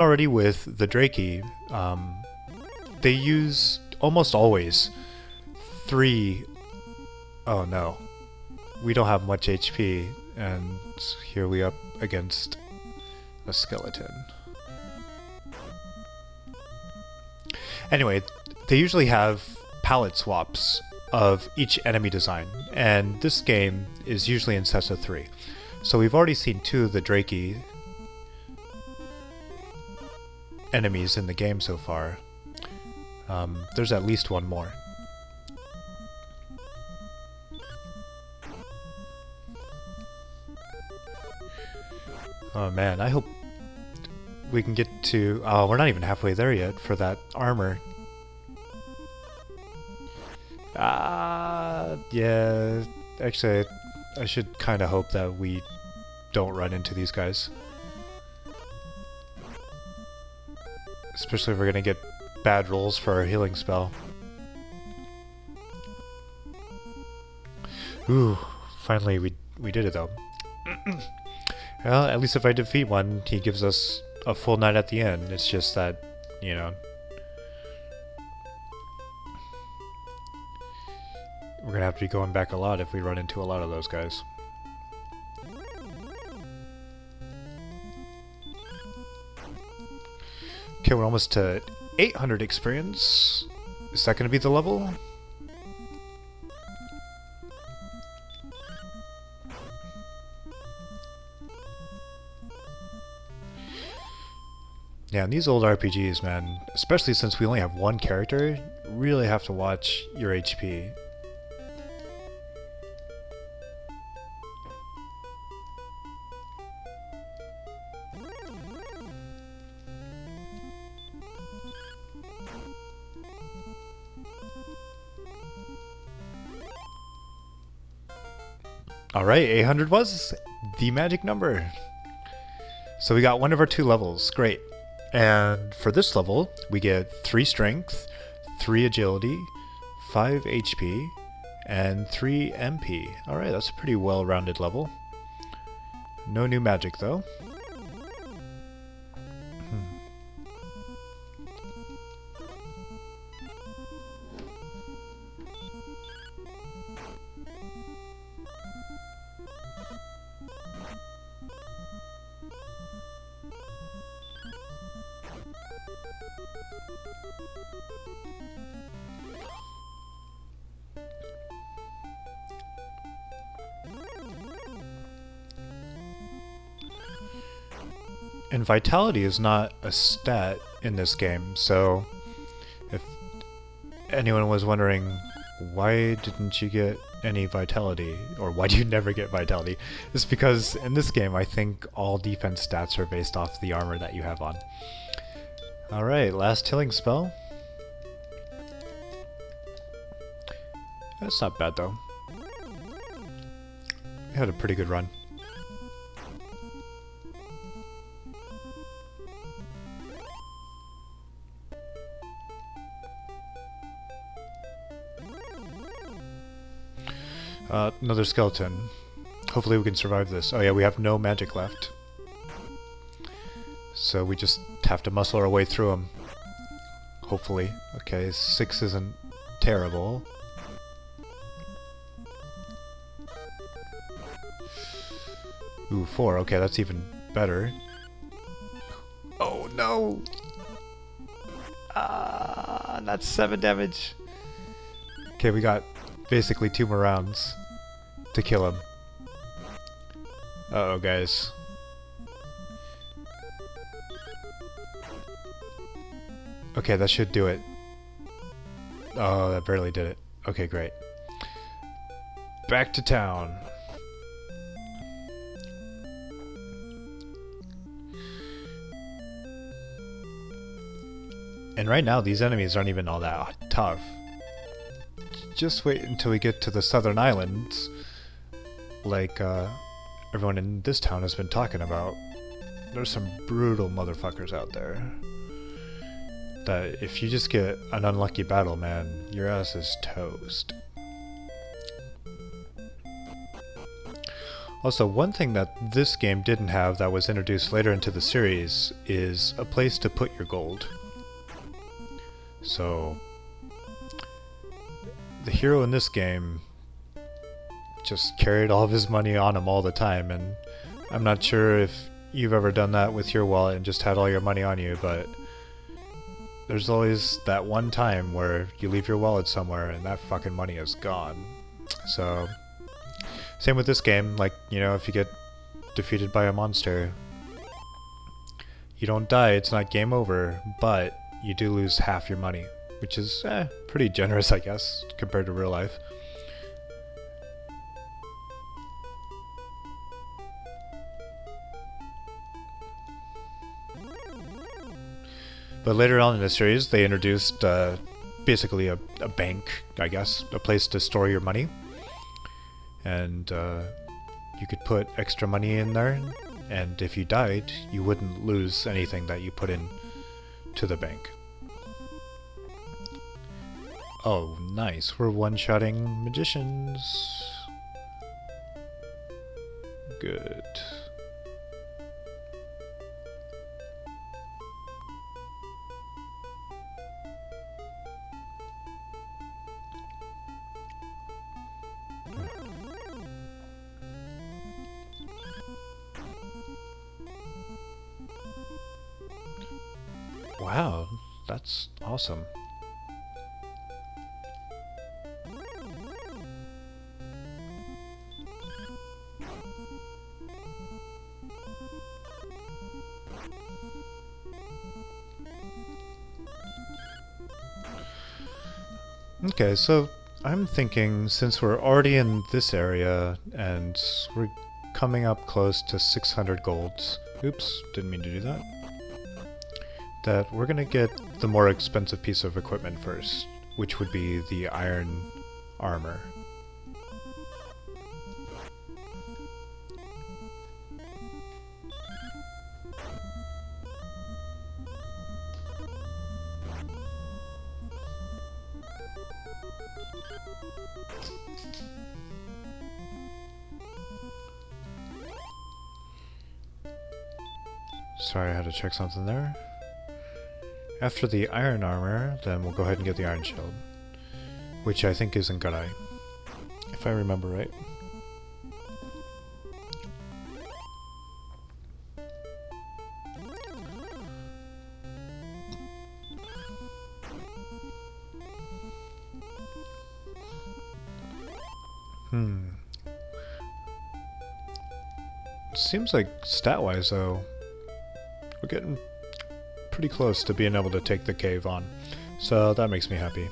already with the Drakey, they use almost always three. Oh no, we don't have much HP, and here we up against a skeleton. Anyway, they usually have palette swaps of each enemy design, and this game is usually in sets of 3. So we've already seen 2 of the Drakey enemies in the game so far. There's at least one more. Oh man, I hope we can get to... Oh, we're not even halfway there yet for that armor. Yeah, actually, I should kind of hope that we don't run into these guys. Especially if we're gonna get bad rolls for our healing spell. Ooh, finally we did it though. Well, at least if I defeat one, he gives us a full night at the end. It's just that, you know, we're gonna have to be going back a lot if we run into a lot of those guys. Okay, we're almost to 800 experience. Is that gonna be the level? Yeah, and these old RPGs, man, especially since we only have one character, really have to watch your HP. Alright, 800 was the magic number. So we got one of our 2 levels, great. And for this level, we get 3 strength, 3 agility, 5 HP, and 3 MP. Alright, that's a pretty well-rounded level. No new magic though. And vitality is not a stat in this game, so if anyone was wondering why didn't you get any vitality, or why do you never get vitality, it's because in this game I think all defense stats are based off the armor that you have on. Alright, last healing spell. That's not bad though. We had a pretty good run. Another skeleton. Hopefully we can survive this. Oh yeah, we have no magic left. So we just have to muscle our way through them. Hopefully. Okay, 6 isn't terrible. Ooh, 4. Okay, that's even better. Oh no! That's 7 damage. Okay, we got basically 2 more rounds to kill him. Uh-oh, guys. Okay, that should do it. Oh, that barely did it. Okay, great. Back to town. And right now, these enemies aren't even all that tough. Just wait until we get to the southern islands, like everyone in this town has been talking about. There's some brutal motherfuckers out there that if you just get an unlucky battle, man, your ass is toast. Also, one thing that this game didn't have that was introduced later into the series is a place to put your gold. So, the hero in this game just carried all of his money on him all the time, and I'm not sure if you've ever done that with your wallet and just had all your money on you, but there's always that one time where you leave your wallet somewhere and that fucking money is gone. So, same with this game, like, you know, if you get defeated by a monster, you don't die, it's not game over, but you do lose half your money, which is pretty generous, I guess, compared to real life. But later on in the series, they introduced basically a bank, I guess, a place to store your money. And you could put extra money in there, and if you died, you wouldn't lose anything that you put in to the bank. Oh, nice. We're one-shotting magicians. Good. Wow, that's awesome. Okay, so I'm thinking since we're already in this area and we're coming up close to 600 golds, oops, didn't mean to do that, that we're gonna get the more expensive piece of equipment first, which would be the iron armor. Sorry, I had to check something there. After the iron armor, then we'll go ahead and get the iron shield, which I think is in Garai, if I remember right. Seems like stat-wise though, we're getting pretty close to being able to take the cave on, so that makes me happy.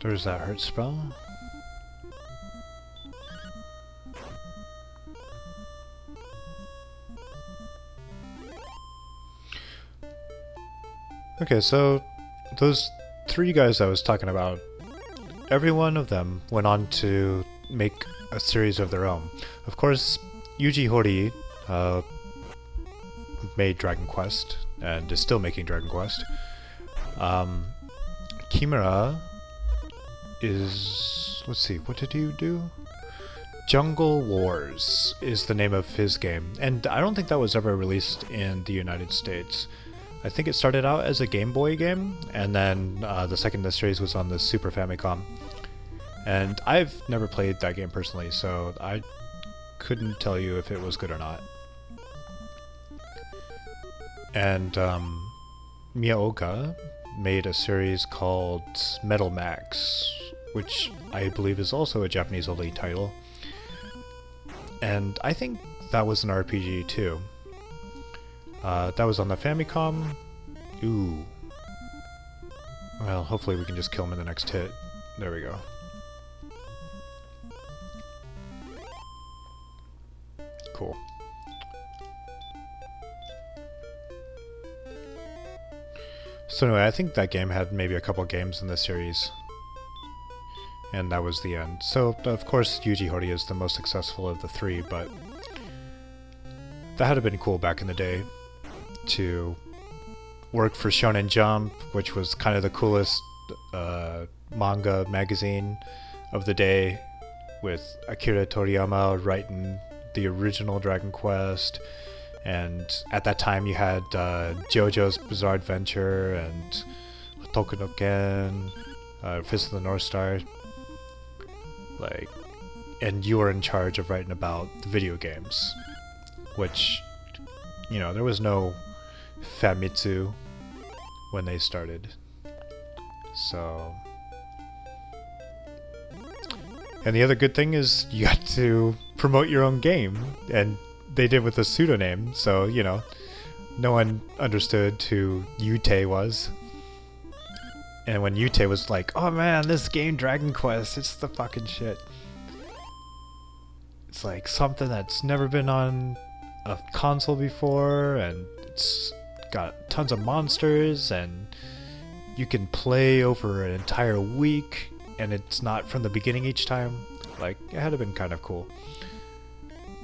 There's that hurt spell. Okay, so those three guys I was talking about, every one of them went on to make a series of their own. Of course, Yuji Horii made Dragon Quest, and is still making Dragon Quest. Kimura is... let's see, what did he do? Jungle Wars is the name of his game, and I don't think that was ever released in the United States. I think it started out as a Game Boy game, and then the second in the series was on the Super Famicom. And I've never played that game personally, so I couldn't tell you if it was good or not. And Miyaoka made a series called Metal Max, which I believe is also a Japanese-only title. And I think that was an RPG too. That was on the Famicom. Ooh. Well, hopefully we can just kill him in the next hit. There we go. Cool. So anyway, I think that game had maybe a couple games in this series. And that was the end. So, of course, Yuji Horii is the most successful of the three, but that had been cool back in the day to work for Shonen Jump, which was kind of the coolest manga magazine of the day, with Akira Toriyama writing the original Dragon Quest, and at that time you had JoJo's Bizarre Adventure and Hotoku no Ken, Fist of the North Star, like, and you were in charge of writing about the video games, which, you know, there was no Famitsu when they started, so. And the other good thing is you got to promote your own game, and they did with a pseudonym, so, you know, no one understood who Yutei was. And when Yutei was like, oh man, this game Dragon Quest, it's the fucking shit. It's like something that's never been on a console before, and it's got tons of monsters, and you can play over an entire week, and it's not from the beginning each time. Like, it had been kind of cool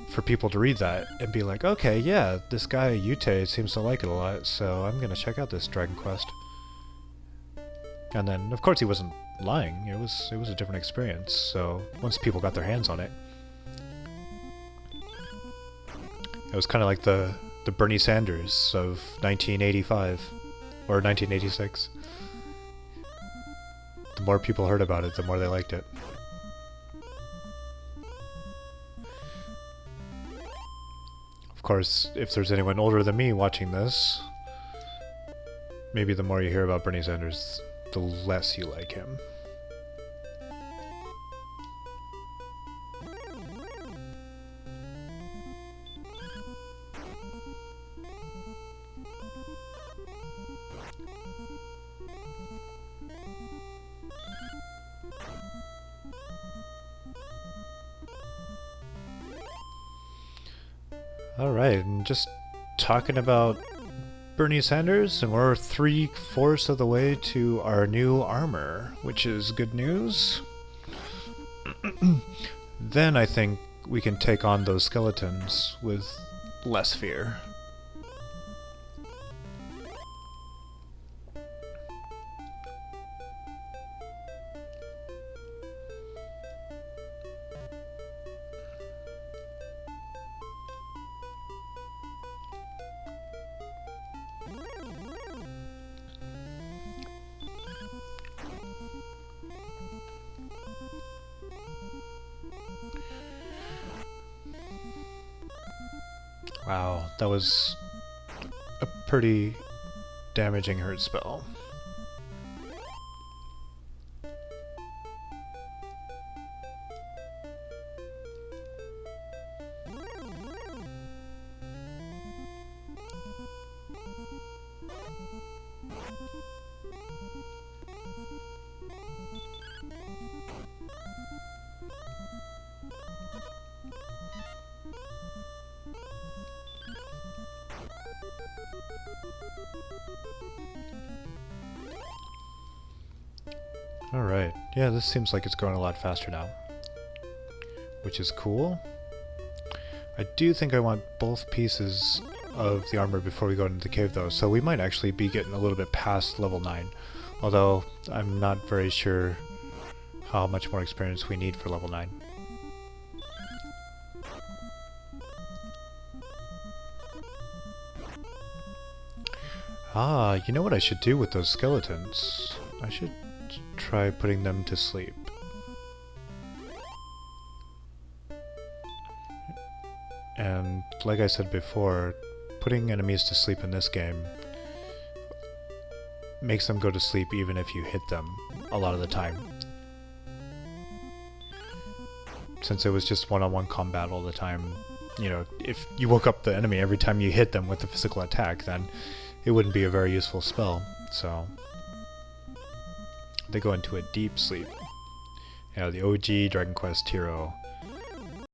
for people to read that and be like, okay, yeah, this guy Yutei seems to like it a lot, so I'm gonna check out this Dragon Quest. And then, of course, he wasn't lying. It was a different experience. So once people got their hands on it, it was kind of like the Bernie Sanders of 1985 or 1986. The more people heard about it, the more they liked it. Of course, if there's anyone older than me watching this, maybe the more you hear about Bernie Sanders, the less you like him. Alright, and just talking about Bernie Sanders, and we're 3/4 of the way to our new armor, which is good news. Then I think we can take on those skeletons with less fear. Wow, that was a pretty damaging hurt spell. Alright, yeah, this seems like it's going a lot faster now, which is cool. I do think I want both pieces of the armor before we go into the cave though, so we might actually be getting a little bit past level 9, although I'm not very sure how much more experience we need for level 9. Ah, you know what I should do with those skeletons? I should try putting them to sleep. And like I said before, putting enemies to sleep in this game makes them go to sleep even if you hit them a lot of the time. Since it was just one-on-one combat all the time, you know, if you woke up the enemy every time you hit them with a physical attack, then it wouldn't be a very useful spell, so. they go into a deep sleep. You know, the OG Dragon Quest hero